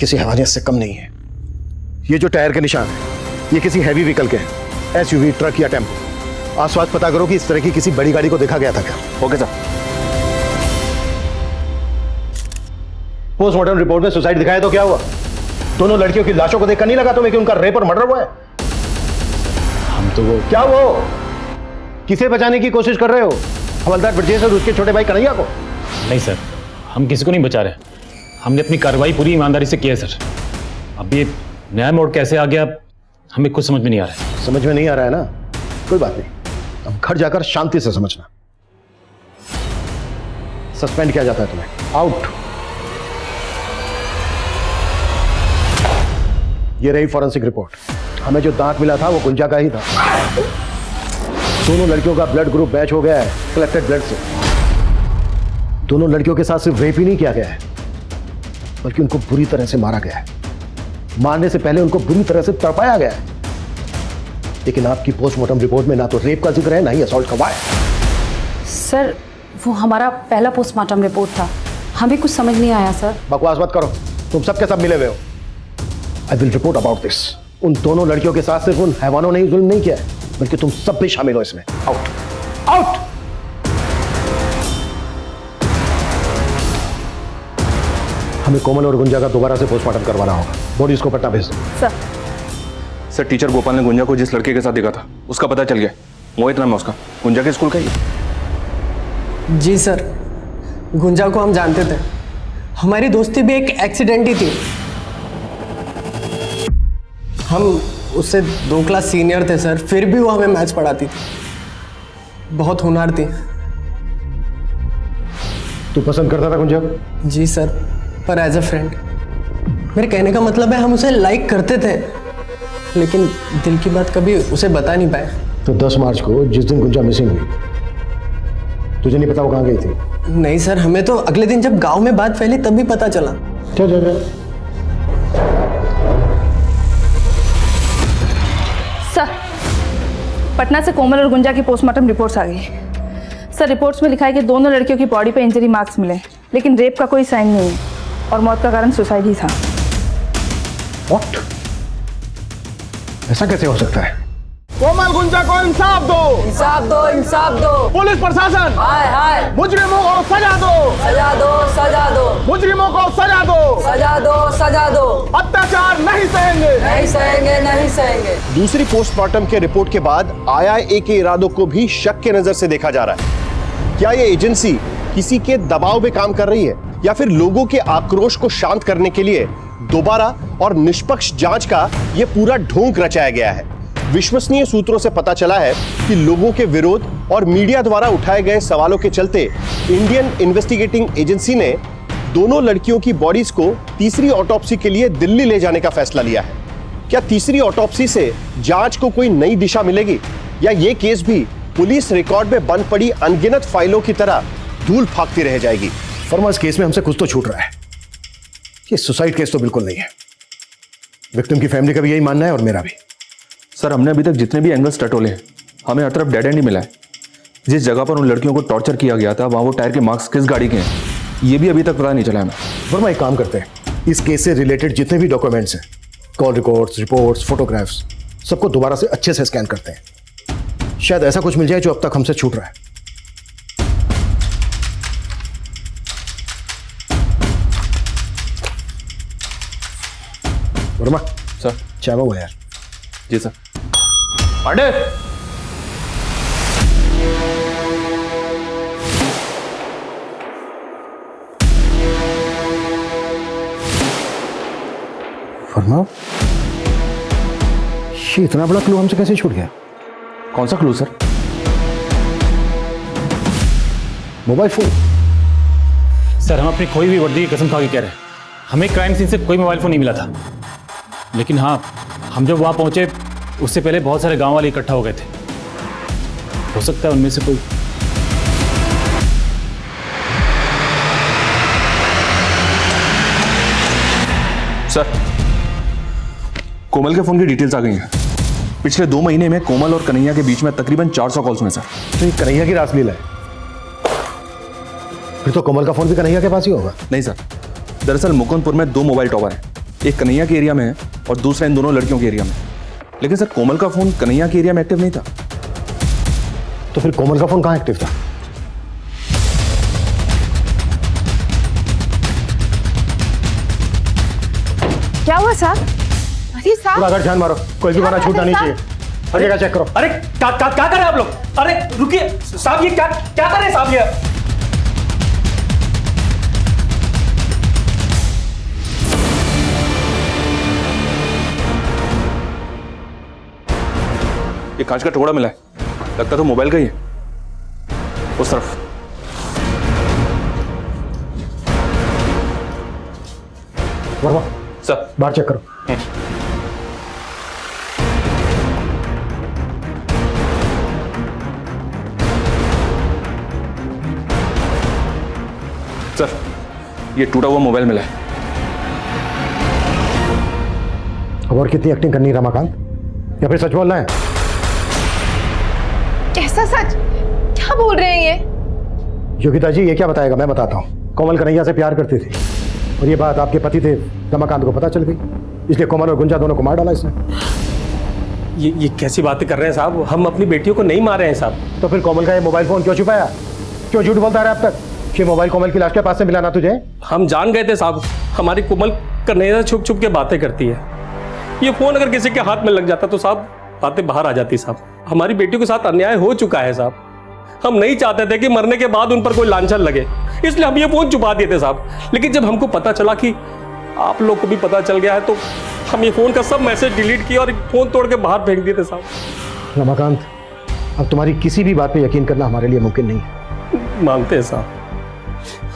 किसी हैवानियत से कम नहीं है। ये जो टायर के निशान है ये किसी हैवी व्हीकल के हैं, एसयूवी, ट्रक या टेम्पो। आसपास पता करो कि इस तरह की किसी बड़ी गाड़ी को देखा गया था क्या। Okay sir. पोस्टमार्टम रिपोर्ट में सुसाइड दिखाया तो क्या हुआ? दोनों लड़कियों की लाशों को देखकर नहीं लगा तुम्हें कि उनका रेप और मर्डर हुआ है? हम तो वो क्या वो किसे बचाने की कोशिश कर रहे हो? हवलदार ब्रजेश और उसके छोटे भाई कन्हैया को? नहीं सर, हम किसी को नहीं बचा रहे। हमने अपनी कार्रवाई पूरी ईमानदारी से की है सर। अब ये नया मोड़ कैसे आ गया हमें कुछ समझ में नहीं आ रहा है। समझ में नहीं आ रहा है ना? कोई बात नहीं, अब घर जाकर शांति से समझना। सस्पेंड किया जाता है तुम्हें। आउट। ये रही फॉरेंसिक रिपोर्ट। हमें जो दांत मिला था वो गुंजा का ही था। दोनों लड़कियों का ब्लड ग्रुप मैच हो गया है कलेक्टेड ब्लड से। दोनों लड़कियों के साथ सिर्फ रेप ही नहीं किया गया है बल्कि उनको बुरी तरह से मारा गया है। मारने से पहले उनको बुरी तरह से तड़पाया गया है। लेकिन आपकी पोस्टमार्टम रिपोर्ट में ना तो रेप का जिक्र है ना ही असॉल्ट का वार। सर वो हमारा पहला पोस्टमार्टम रिपोर्ट था, हमें कुछ समझ नहीं आया सर। बकवास मत करो, तुम सबके सब मिले हुए हो। I will report about this. उन दोनों लड़कियों के साथ सिर्फ उन हैवानों ने ही जुल्म नहीं किया है बल्कि तुम सब भी शामिल हो इसमें। Out out. हमें कोमल और गुंजा का दोबारा से पोस्टमार्टम करवाना होगा। बॉडीज को पटना भेज दो। सर टीचर गोपाल ने गुंजा को जिस लड़के के साथ देखा था उसका पता चल गया। मोहित नाम है उसका, गुंजा के स्कूल का ही। जी सर, गुंजा को हम जानते थे। हमारी दोस्ती भी एक एक्सीडेंट ही थी। हम उससे 2 क्लास सीनियर थे सर, फिर भी वो हमें मैथ्स पढ़ाती थी। बहुत होनहार थी। तू पसंद करता था गुंजा? जी सर, पर एज अ फ्रेंड। मेरे कहने का मतलब है हम उसे लाइक करते थे लेकिन दिल की बात कभी उसे बता नहीं पाए। तो 10 मार्च को जिस दिन गुंजा मिसिंग हुई तुझे नहीं पता वो कहाँ गई थी? नहीं सर, हमें तो अगले दिन जब गांव में बात फैली तभी पता चला। चल सर, पटना से कोमल और गुंजा की पोस्टमार्टम रिपोर्ट्स आ गई। सर रिपोर्ट्स में लिखा है कि दोनों लड़कियों की बॉडी पे इंजरी मार्क्स मिले लेकिन रेप का कोई साइन नहीं है और मौत का कारण सुसाइड ही था। What? ऐसा कैसे हो सकता है? कोमल गुंजा को इंसाफ दो, इंसाफ दो, इंसाफ दो। पुलिस प्रशासन हाय हाय। मुजरिमों को सजा दो, सजा दो, सजा दो। मुजरिमों को सजा दो, सजा दो, सजा दो। अत्याचार नहीं सहेंगे, नहीं सहेंगे, नहीं सहेंगे। दूसरी पोस्टमार्टम के रिपोर्ट के बाद आईआईए के इरादों को भी शक के नजर से देखा जा रहा है। क्या ये एजेंसी किसी के दबाव में काम कर रही है या फिर लोगों के आक्रोश को शांत करने के लिए दोबारा और निष्पक्ष जांच का यह पूरा ढोंग रचाया गया है? विश्वसनीय सूत्रों से पता चला है कि लोगों के विरोध और मीडिया द्वारा उठाए गए सवालों के चलते इंडियन इन्वेस्टिगेटिंग एजेंसी ने दोनों लड़कियों की बॉडीज को तीसरी ऑटोप्सी के लिए दिल्ली ले जाने का फैसला लिया है। क्या तीसरी ऑटोप्सी से जांच को कोई नई दिशा मिलेगी या ये केस भी पुलिस रिकॉर्ड में बंद पड़ी अनगिनत फाइलों की तरह धूल फाकती रह जाएगी? फर्मा, इस केस में हमसे कुछ तो छूट रहा है। ये सुसाइड केस तो बिल्कुल नहीं है। विक्टिम की फैमिली का भी यही मानना है और मेरा भी। सर हमने अभी तक जितने भी एंगल्स टटोले हैं हमें हर तरफ डेड एंड ही मिला है। जिस जगह पर उन लड़कियों को टॉर्चर किया गया था वहां वो टायर के मार्क्स किस गाड़ी के हैं ये भी अभी तक पता नहीं चला हमें। वर्मा, एक काम करते हैं, इस केस से रिलेटेड जितने भी डॉक्यूमेंट्स हैं, कॉल रिकॉर्ड्स, रिपोर्ट्स, फोटोग्राफ्स, सबको दोबारा से अच्छे से स्कैन करते हैं। शायद ऐसा कुछ मिल जाए जो अब तक हमसे छूट रहा है। वर्मा सर, चाय हुआ यार। जी सर। पांडे, वर्मा, ये इतना बड़ा क्लू हमसे कैसे छूट गया? कौन सा clue sir? Mobile phone. Sir हम अपनी खोई हुई वर्दी की कसम खा के कह रहे हैं, हमें क्राइम सीन से कोई मोबाइल फोन नहीं मिला था। लेकिन हाँ, हम जब वहाँ पहुँचे उससे पहले बहुत सारे गांव वाले इकट्ठा हो गए थे। हो सकता है उनमें से कोई। सर कोमल के फोन की डिटेल्स आ गई हैं। पिछले 2 महीने में कोमल और कन्हैया के बीच में तकरीबन 400 कॉल्स हुए सर। तो ये कन्हैया की रासलीला है? फिर तो कोमल का फोन भी कन्हैया के पास ही होगा। नहीं सर, दरअसल मुकुंदपुर में 2 मोबाइल टावर हैं, एक कन्हैया के एरिया में है और दूसरा इन दोनों लड़कियों के एरिया में। लेकिन सर कोमल का फोन कन्हैया के एरिया में एक्टिव नहीं था। तो फिर कोमल का फोन कहाँ एक्टिव था? क्या हुआ साहब? अरे साहब, अगर ध्यान मारो, कोई भी गाना छूटना नहीं चाहिए। हर जगह चेक करो। अरे क्या कर रहे हैं आप लोग? अरे रुकिए साहब, ये क्या कर रहे हैं साहब? ये कांच का टुकड़ा मिला है, लगता तो मोबाइल का ही है। उस तरफ वर्मा सर, बाहर चेक करो। सर, ये टूटा हुआ मोबाइल मिला है। और कितनी एक्टिंग करनी है रमाकांत, या फिर सच बोलना है? कैसा सच? क्या बोल रहे हैं ये? योगिता जी, ये क्या बताएगा? मैं बताता हूँ। कोमल कन्हैया से प्यार करती थी और ये बात आपके पति थे रमाकांत को पता चल गई, इसलिए कोमल और गुंजा दोनों को मार डाला इसने। ये कैसी बातें कर रहे हैं साहब? हम अपनी बेटियों को नहीं मारे हैं साहब। तो फिर कोमल का ये मोबाइल फोन क्यों छुपाया? क्यों झूठ बोलता रहा अब तक? ये मोबाइल कोमल की लाश के पास से मिला ना तुझे? हम जान गए थे साहब, हमारी कोमल कन्हैया से छुप छुप के बातें करती है। ये फोन अगर किसी के हाथ में लग जाता तो साहब बातें बाहर आ जाती साहब। हमारी बेटी के साथ अन्याय हो चुका है साहब। हम नहीं चाहते थे कि मरने के बाद उन पर कोई लांछन लगे, इसलिए हम ये फोन छुपा दिए थे साहब। लेकिन जब हमको पता चला कि आप लोग को भी पता चल गया है तो हम ये फोन का सब मैसेज डिलीट किया और फोन तोड़ के बाहर फेंक दिए थे साहब। रमाकांत, अब तुम्हारी किसी भी बात पे यकीन करना हमारे लिए मुमकिन नहीं है। मानते हैं साहब,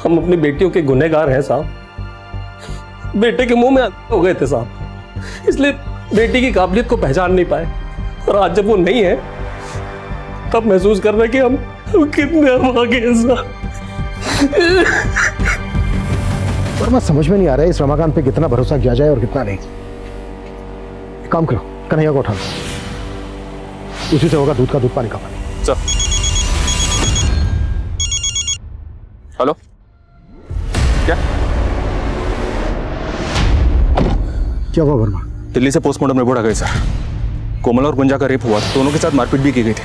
हम अपनी बेटियों के गुनहगार हैं साहब। बेटे के मुंह में हो गए थे साहब, इसलिए बेटी की काबिलियत को पहचान नहीं पाए। और आज जब वो नहीं है तब महसूस कर रहे हैं कि हम कितने आगे हैं साहब। पर मैं समझ में नहीं आ रहा है इस रमाकांत पे कितना भरोसा किया जाए और कितना नहीं। एक काम करो, कन्हैया को उठा लो, उसी से होगा दूध का दूध पानी का पानी। सर, हेलो, क्या हुआ वर्मा? दिल्ली से पोस्टमार्टम रिपोर्ट आ गई सर। कोमल और गुंजा का रेप हुआ था, दोनों के साथ मारपीट भी की गई थी।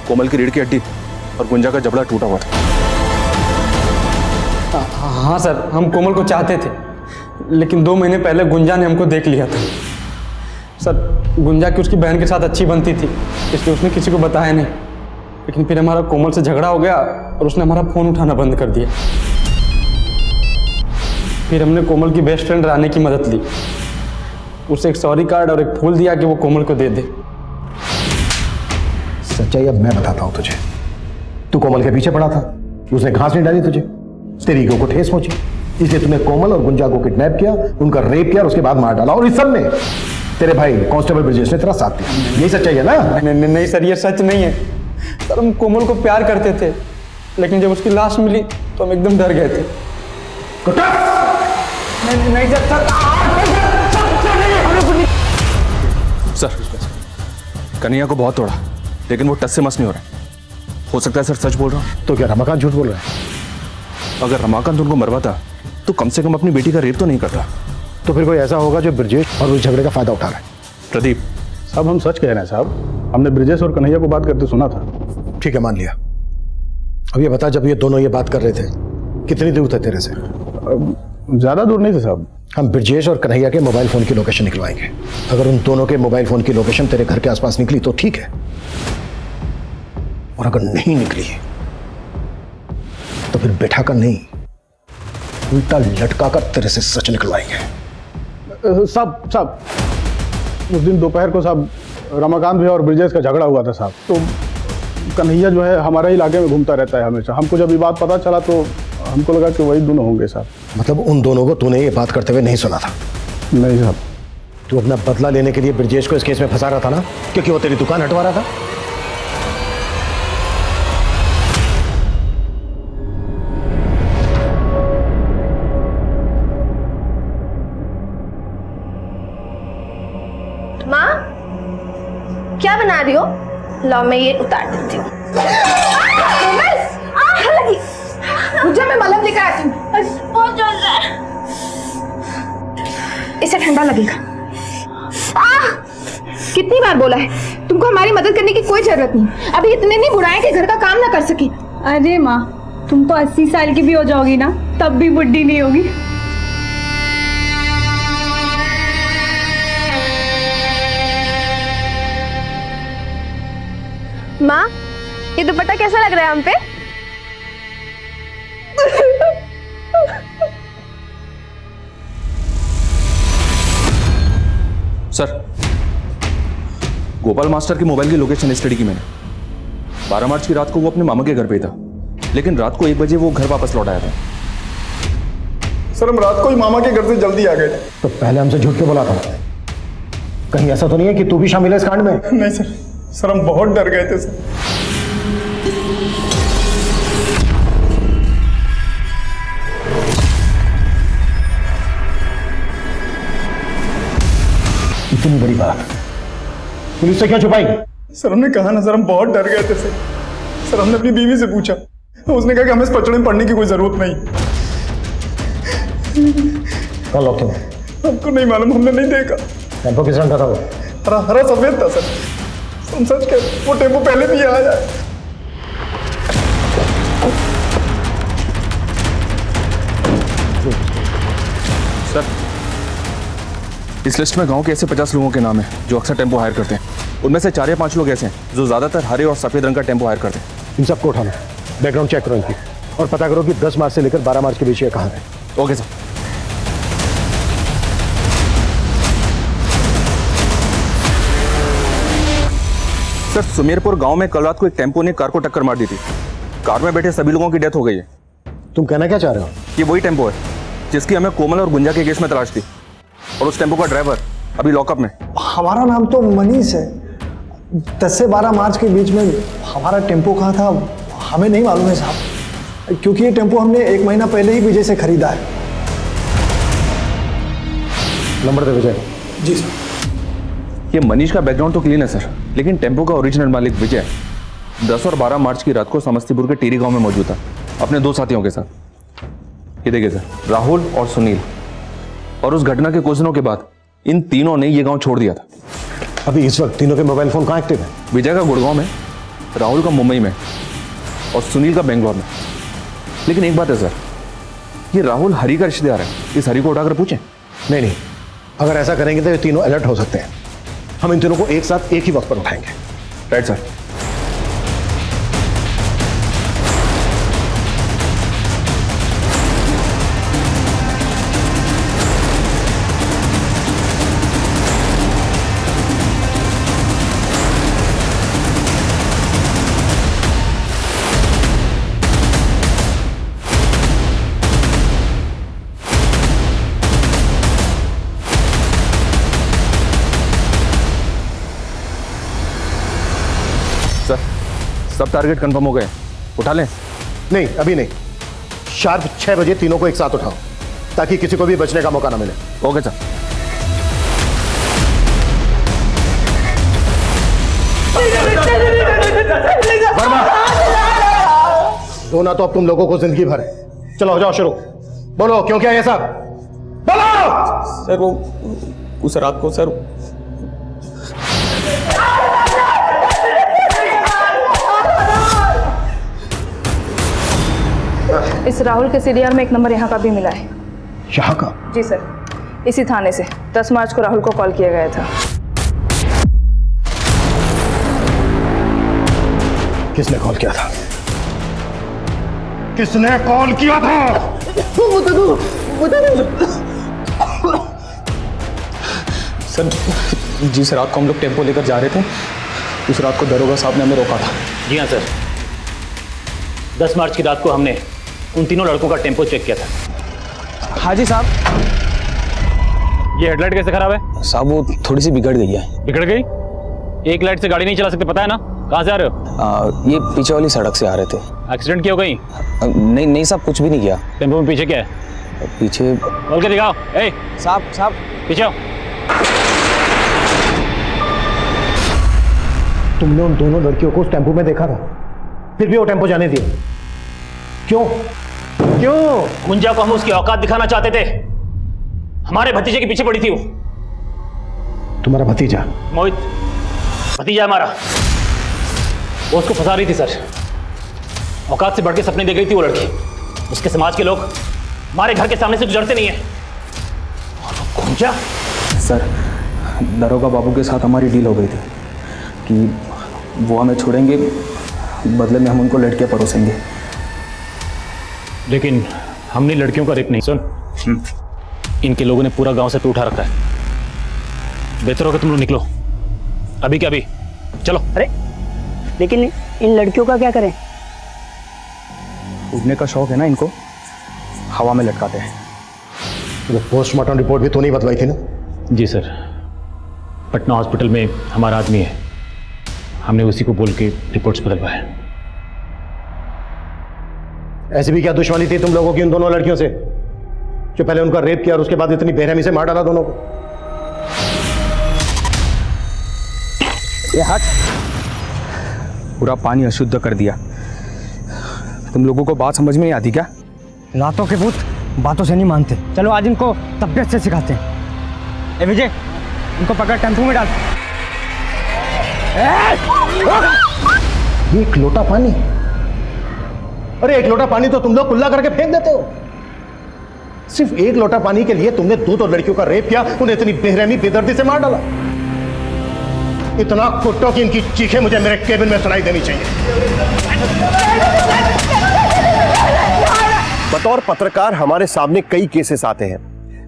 कोमल की रीढ़ की हड्डी और गुंजा का जबड़ा टूटा हुआ था। हाँ सर, हम कोमल को चाहते थे, लेकिन 2 महीने पहले गुंजा ने हमको देख लिया था। सर, गुंजा की उसकी बहन के साथ अच्छी बनती थी, इसलिए उसने किसी को बताया नहीं। लेकिन फिर हमारा कोमल से झगड़ा हो गया और उसने हमारा फ़ोन उठाना बंद कर दिया। फिर हमने कोमल की बेस्ट फ्रेंड रानी की मदद ली, उसे एक सॉरी कार्ड और एक फूल दिया कि वो कोमल को दे दे। सच्चाई अब मैं बताता हूं तुझे। तू कोमल के पीछे पड़ा था, उसने घास नहीं डाली तुझे, तेरी ईगो को ठेस पहुंची, इसलिए तूने कोमल और गुंजा को किडनैप किया, उनका रेप किया और उसके बाद मार डाला। और इस सब में तेरे भाई कांस्टेबल ब्रजेश ने तेरा साथ दिया। यही सच्चाई है ना? नहीं सर, ये सच नहीं है सर। हम कोमल को प्यार करते थे, लेकिन जब उसकी लाश मिली तो हम एकदम डर गए थे। नहीं सर, कन्हैया को बहुत तोड़ा, लेकिन वो टस से मस नहीं हो रहा। हो सकता है सर सच बोल रहा हूँ। तो क्या रमाकांत झूठ बोल रहा है? अगर रमाकांत उनको मरवाता तो कम से कम अपनी बेटी का रेप तो नहीं करता। तो फिर कोई ऐसा होगा जो ब्रजेश और उस झगड़े का फायदा उठा रहा है। प्रदीप साहब, हम सच कह रहे हैं साहब, हमने ब्रजेश और कन्हैया को बात करते सुना था। ठीक है, मान लिया। अब ये बता, जब ये दोनों ये बात कर रहे थे कितनी दूर थे तेरे से? ज्यादा दूर नहीं थे साहब। हम ब्रजेश और कन्हैया के मोबाइल फोन की लोकेशन निकलवाएंगे। अगर उन दोनों के मोबाइल फोन की लोकेशन तेरे घर के आसपास निकली तो ठीक है, और अगर नहीं निकली तो फिर बैठा कर नहीं, उल्टा लटका कर तेरे से सच निकलवाएंगे। साहब, उस दिन दोपहर को साहब रमाकांत भैया और ब्रजेश का झगड़ा हुआ था साहब। तो कन्हैया जो है हमारे इलाके में घूमता रहता है हमेशा। हमको जब ये बात पता चला तो हमको लगा कि वही दोनों होंगे साहब। मतलब उन दोनों को तूने ये बात करते हुए नहीं सुना था? नहीं साहब। तू अपना बदला लेने के लिए ब्रजेश को इस केस में फंसा रहा था ना, क्योंकि वो तेरी दुकान हटवा रहा था। माँ, लो मैं ये उतार देती हूँ। गुंजा मैं मलहम लेकर आती हूँ। बहुत जल रहा है। इसे ठंडा लगेगा। कितनी बार बोला है तुमको हमारी मदद करने की कोई जरूरत नहीं। अभी इतने नहीं बुढ़ाए कि घर का काम ना कर सके। अरे माँ, तुम तो 80 साल की भी हो जाओगी ना, तब भी बुढ़ी नहीं होगी। माँ, ये दुपट्टा कैसा लग रहा है हम पे? सर, गोपाल मास्टर के मोबाइल की लोकेशन स्टडी की मैंने। 12 मार्च की रात को वो अपने मामा के घर पे था, लेकिन रात को 1 बजे वो घर वापस लौट आया था। सर हम रात को ही मामा के घर से जल्दी आ गए थे। तो पहले हमसे झूठ के बोला था। कहीं ऐसा तो नहीं है कि तू भी शामिल है इस कांड में? नहीं सर, सर हम बहुत डर गए थे सर। इतनी बड़ी बात पुलिस से क्यों छुपाई? सर हमने कहा ना सर, हम बहुत डर गए थे सर। सर हमने अपनी बीवी से पूछा, उसने कहा कि हमें इस पचड़े में पढ़ने की कोई जरूरत नहीं। कौन लोग थे? हमको नहीं मालूम, हमने नहीं देखा। टेम्पो किस रंग का था वो? हरा सफेद था सर। हम सच कह, वो टेम्पो पहले भी आया है। सर, इस लिस्ट में गांव के ऐसे 50 लोगों के नाम हैं जो अक्सर टेम्पो हायर करते हैं। उनमें से 4 या 5 लोग ऐसे हैं जो ज्यादातर हरे और सफेद रंग का टेम्पो हायर करते हैं। इन सबको उठाना, बैकग्राउंड चेक करो इनकी, और पता करो कि 10 मार्च से लेकर 12 मार्च के बीच ये कहाँ है। Okay sir. सर, सुमेरपुर गांव में कल रात को एक टेम्पो ने कार को टक्कर मार दी थी। कार में बैठे सभी लोगों की डेथ हो गई है। तुम कहना क्या चाह रहे हो? ये वही टेम्पो है जिसकी हमें कोमल और गुंजा के केस में तलाश थी, और उस टेम्पो का ड्राइवर अभी लॉकअप में। हमारा नाम तो मनीष है। 10 से 12 मार्च के बीच में हमारा टेम्पो कहाँ था हमें नहीं मालूम है साहब, क्योंकि ये टेम्पो हमने 1 महीना पहले ही विजय से खरीदा है। नंबर दे विजय। जी सर। ये मनीष का बैकग्राउंड तो क्लीन है सर, लेकिन टेम्पो का ओरिजिनल मालिक विजय 10 और 12 मार्च की रात को समस्तीपुर के टीरी गांव में मौजूद था अपने 2 साथियों के साथ। ये देखिए सर, राहुल और सुनील। और उस घटना के कुछ दिनों के बाद इन तीनों ने ये गांव छोड़ दिया था। अभी इस वक्त तीनों के मोबाइल फोन कहाँ एक्टिव है? विजय का गुड़गांव में, राहुल का मुंबई में और सुनील का बेंगलोर में। लेकिन एक बात है सर, ये राहुल हरी का रिश्तेदार है। इस हरी को उठाकर पूछें। नहीं, अगर ऐसा करेंगे तो ये तीनों अलर्ट हो सकते हैं। हम इन तीनों को एक साथ एक ही वक्त पर उठाएंगे। Right sir. सब टारगेट कंफर्म हो गए, उठा लें? नहीं, अभी नहीं। शार्प 6 बजे तीनों को एक साथ उठाओ ताकि किसी को भी बचने का मौका ना मिले। Okay sir. वर्मा, रोना तो अब तुम लोगों को जिंदगी भर है। चलो हो जाओ शुरू। बोलो क्यों किया ये सब? बोलो। सर वो उस रात को सर इस राहुल के सीडीआर में एक नंबर यहाँ का भी मिला है। यहाँ का? जी सर, इसी थाने से 10 मार्च को राहुल को कॉल किया गया था। किसने कॉल किया था? किसने कॉल किया था? सर जिस रात को हम लोग टेम्पो लेकर जा रहे थे, उस रात को दरोगा साहब ने हमें रोका था। जी हाँ सर, 10 मार्च की रात को हमने उन तीनों लड़कों का टेम्पो चेक किया था। हाँ जी साहब। ये हेडलाइट कैसे खराब है? साहब वो थोड़ी सी बिगड़ गई है। बिगड़ गई? एक लाइट से गाड़ी नहीं चला सकते, पता है ना? कहाँ से आ रहे हो? ये पीछे वाली सड़क से आ रहे थे। एक्सीडेंट क्यों हो गई? नहीं साहब, कुछ भी नहीं किया। टेम्पो में पीछे क्या है? पीछे बोल के दिखाओ। ए साहब पीछे आओ। तुमने उन दोनों लड़कियों को उस टेम्पो में देखा था, फिर भी वो टेम्पो जाने दिया क्यों? क्यों? गुंजा को हम उसकी औकात दिखाना चाहते थे। हमारे भतीजे के पीछे पड़ी थी वो। तुम्हारा भतीजा? मोहित भतीजा हमारा, वो उसको फंसा रही थी सर। औकात से बढ़ के सपने देख रही थी वो लड़की। उसके समाज के लोग हमारे घर के सामने से गुजरते नहीं है। गुंजा? सर, दरोगा बाबू के साथ हमारी डील हो गई थी कि वो हमें छोड़ेंगे, बदले में हम उनको लड़कियां परोसेंगे। लेकिन हमने लड़कियों का रेप नहीं। सुन, इनके लोगों ने पूरा गांव से पे उठा रखा है। बेहतर होगा तुम लोग निकलो अभी के अभी, चलो। अरे लेकिन इन लड़कियों का क्या करें? उड़ने का शौक है ना इनको, हवा में लटकाते हैं। तो पोस्टमार्टम रिपोर्ट भी तो नहीं बदलाई थी ना? जी सर, पटना हॉस्पिटल में हमारा आदमी है, हमने उसी को बोल के रिपोर्ट्स बदलवाए। ऐसी भी क्या दुश्मनी थी तुम लोगों की उन दोनों लड़कियों से जो पहले उनका रेप किया और उसके बाद इतनी बेरहमी से मार डाला दोनों को? ये हट, पूरा पानी अशुद्ध कर दिया। तुम लोगों को बात समझ में नहीं आती क्या? रातों के भूत बातों से नहीं मानते। चलो आज इनको तबियत से सिखाते हैं। ए विजय, इनको पकड़ टेम्पो में डाल। एक लोटा पानी? अरे एक लोटा पानी तो तुम लोग कुल्ला करके फेंक देते हो। सिर्फ एक लोटा पानी के लिए तुमने दो लड़कियों का रेप किया, उन्हें इतनी बेरहमी बेदर्दी से मार डाला। इतना कुट्टो कि इनकी चीखें मुझे मेरे केबिन में सुनाई देनी चाहिए। बतौर पत्रकार हमारे सामने कई केसेस आते हैं,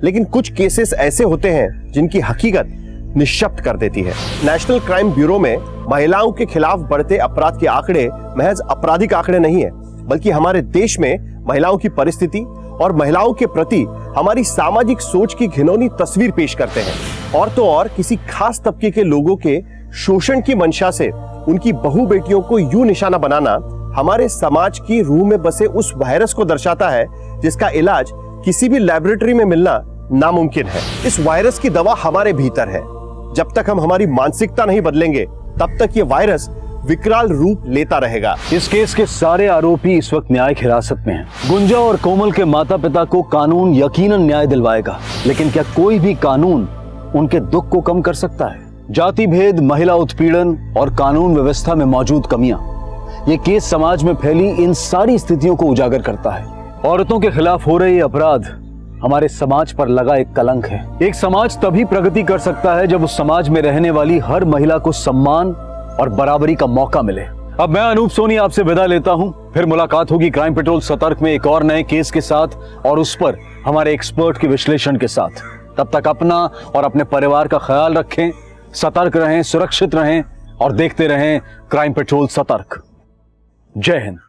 लेकिन कुछ केसेस ऐसे होते हैं जिनकी हकीकत निश्शब्द कर देती है। नेशनल क्राइम ब्यूरो में महिलाओं के खिलाफ बढ़ते अपराध के आंकड़े महज आपराधिक आंकड़े नहीं है, बल्कि हमारे देश में महिलाओं की परिस्थिति और महिलाओं के प्रति हमारी सामाजिक सोच की घिनौनी तस्वीर पेश करते हैं। और तो और किसी खास तबके के लोगों के शोषण की मंशा से उनकी बहू बेटियों को यूं निशाना बनाना हमारे समाज की रूह में बसे उस वायरस को दर्शाता है जिसका इलाज किसी भी लैबोरेटरी में मिलना नामुमकिन है। इस वायरस की दवा हमारे भीतर है। जब तक हम हमारी मानसिकता नहीं बदलेंगे तब तक ये वायरस विकराल रूप लेता रहेगा। इस केस के सारे आरोपी इस वक्त न्यायिक हिरासत में हैं। गुंजा और कोमल के माता पिता को कानून यकीनन न्याय दिलवाएगा, लेकिन क्या कोई भी कानून उनके दुख को कम कर सकता है? जाति भेद, महिला उत्पीड़न और कानून व्यवस्था में मौजूद कमियां, ये केस समाज में फैली इन सारी स्थितियों को उजागर करता है। औरतों के खिलाफ हो रहे अपराध हमारे समाज पर लगा एक कलंक है। एक समाज तभी प्रगति कर सकता है जब उस समाज में रहने वाली हर महिला को सम्मान और बराबरी का मौका मिले। अब मैं अनूप सोनी आपसे विदा लेता हूं। फिर मुलाकात होगी क्राइम पेट्रोल सतर्क में एक और नए केस के साथ और उस पर हमारे एक्सपर्ट के विश्लेषण के साथ। तब तक अपना और अपने परिवार का ख्याल रखें, सतर्क रहें, सुरक्षित रहें और देखते रहें क्राइम पेट्रोल सतर्क। जय हिंद।